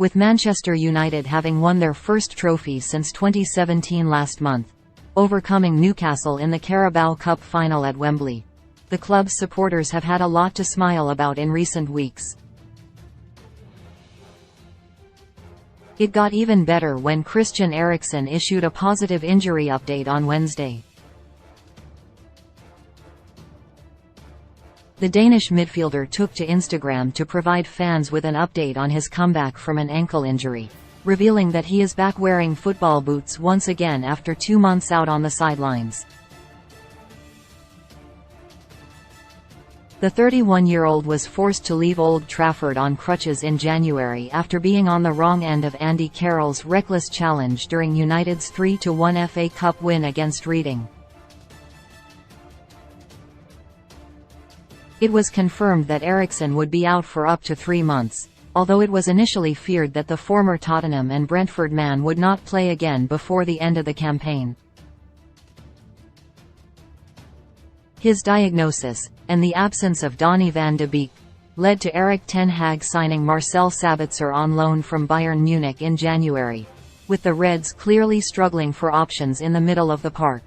with Manchester United having won their first trophy since 2017 last month, overcoming Newcastle in the Carabao Cup final at Wembley. The club's supporters have had a lot to smile about in recent weeks. It got even better when Christian Eriksen issued a positive injury update on Wednesday. The Danish midfielder took to Instagram to provide fans with an update on his comeback from an ankle injury, revealing that he is back wearing football boots once again after 2 months out on the sidelines. The 31-year-old was forced to leave Old Trafford on crutches in January after being on the wrong end of Andy Carroll's reckless challenge during United's 3-1 FA Cup win against Reading. It was confirmed that Eriksen would be out for up to 3 months, although it was initially feared that the former Tottenham and Brentford man would not play again before the end of the campaign. His diagnosis, and the absence of Donny van de Beek, led to Erik ten Hag signing Marcel Sabitzer on loan from Bayern Munich in January, with the Reds clearly struggling for options in the middle of the park.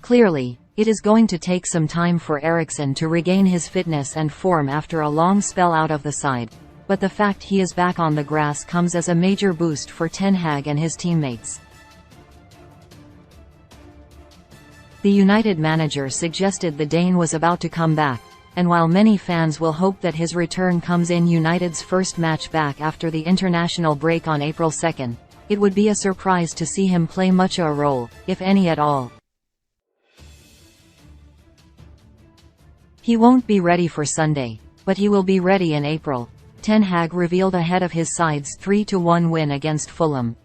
Clearly, it is going to take some time for Eriksen to regain his fitness and form after a long spell out of the side, but the fact he is back on the grass comes as a major boost for Ten Hag and his teammates. The United manager suggested the Dane was about to come back, and while many fans will hope that his return comes in United's first match back after the international break on April 2, it would be a surprise to see him play much a role, if any at all. He won't be ready for Sunday, but he will be ready in April, Ten Hag revealed ahead of his side's 3-1 win against Fulham.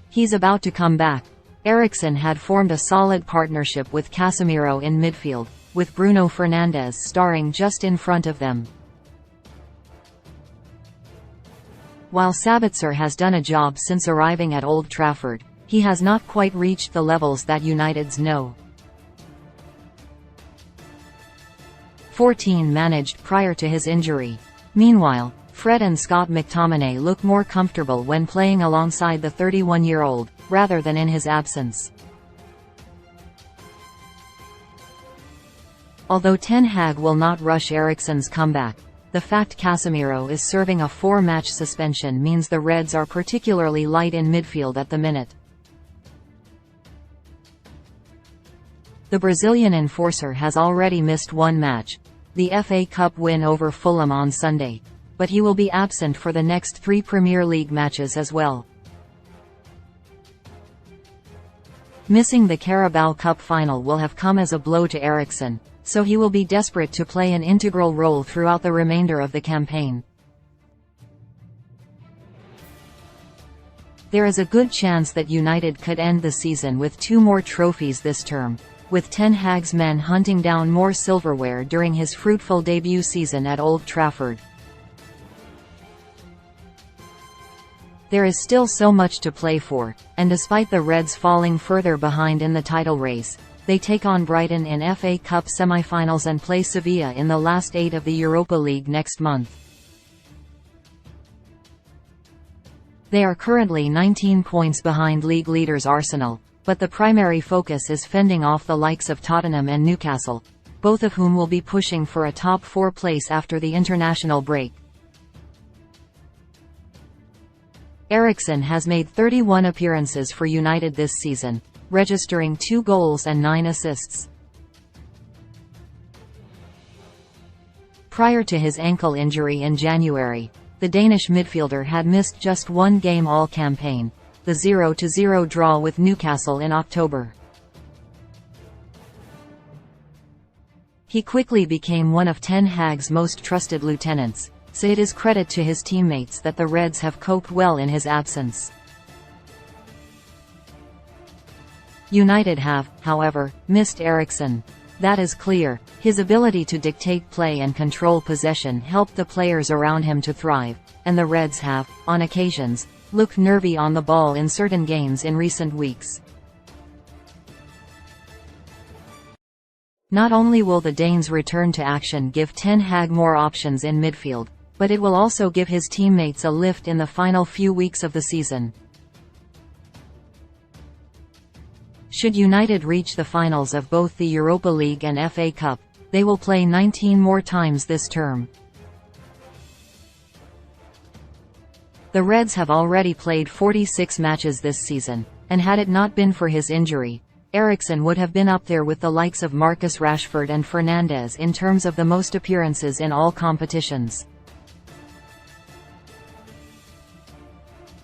He's about to come back. Eriksen had formed a solid partnership with Casemiro in midfield, with Bruno Fernandes starring just in front of them. While Sabitzer has done a job since arriving at Old Trafford, he has not quite reached the levels that United's know. 14 managed prior to his injury. Meanwhile, Fred and Scott McTominay look more comfortable when playing alongside the 31-year-old, rather than in his absence. Although Ten Hag will not rush Eriksen's comeback, the fact Casemiro is serving a 4-match suspension means the Reds are particularly light in midfield at the minute. The Brazilian enforcer has already missed 1 match, the FA Cup win over Fulham on Sunday, but he will be absent for the next 3 Premier League matches as well. Missing the Carabao Cup final will have come as a blow to Eriksen, so he will be desperate to play an integral role throughout the remainder of the campaign. There is a good chance that United could end the season with 2 more trophies this term, with Ten Hag's men hunting down more silverware during his fruitful debut season at Old Trafford. There is still so much to play for, and despite the Reds falling further behind in the title race, they take on Brighton in FA Cup semi-finals and play Sevilla in the last 8 of the Europa League next month. They are currently 19 points behind league leaders Arsenal, but the primary focus is fending off the likes of Tottenham and Newcastle, both of whom will be pushing for a top 4 place after the international break. Eriksen has made 31 appearances for United this season, registering 2 goals and 9 assists. Prior to his ankle injury in January, the Danish midfielder had missed just 1 game all campaign, the 0-0 draw with Newcastle in October. He quickly became one of Ten Hag's most trusted lieutenants, so it is credit to his teammates that the Reds have coped well in his absence. United have, however, missed Eriksen. That is clear. His ability to dictate play and control possession helped the players around him to thrive, and the Reds have, on occasions, looked nervy on the ball in certain games in recent weeks. Not only will the Danes' return to action give Ten Hag more options in midfield, but it will also give his teammates a lift in the final few weeks of the season. Should United reach the finals of both the Europa League and FA Cup, they will play 19 more times this term. The Reds have already played 46 matches this season, and had it not been for his injury, Eriksen would have been up there with the likes of Marcus Rashford and Fernandes in terms of the most appearances in all competitions.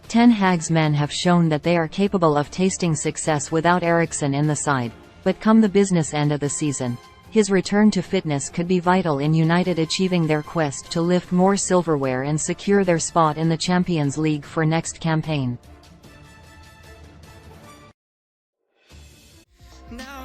Ten Hag's men have shown that they are capable of tasting success without Eriksen in the side, but come the business end of the season, his return to fitness could be vital in United achieving their quest to lift more silverware and secure their spot in the Champions League for next campaign. Now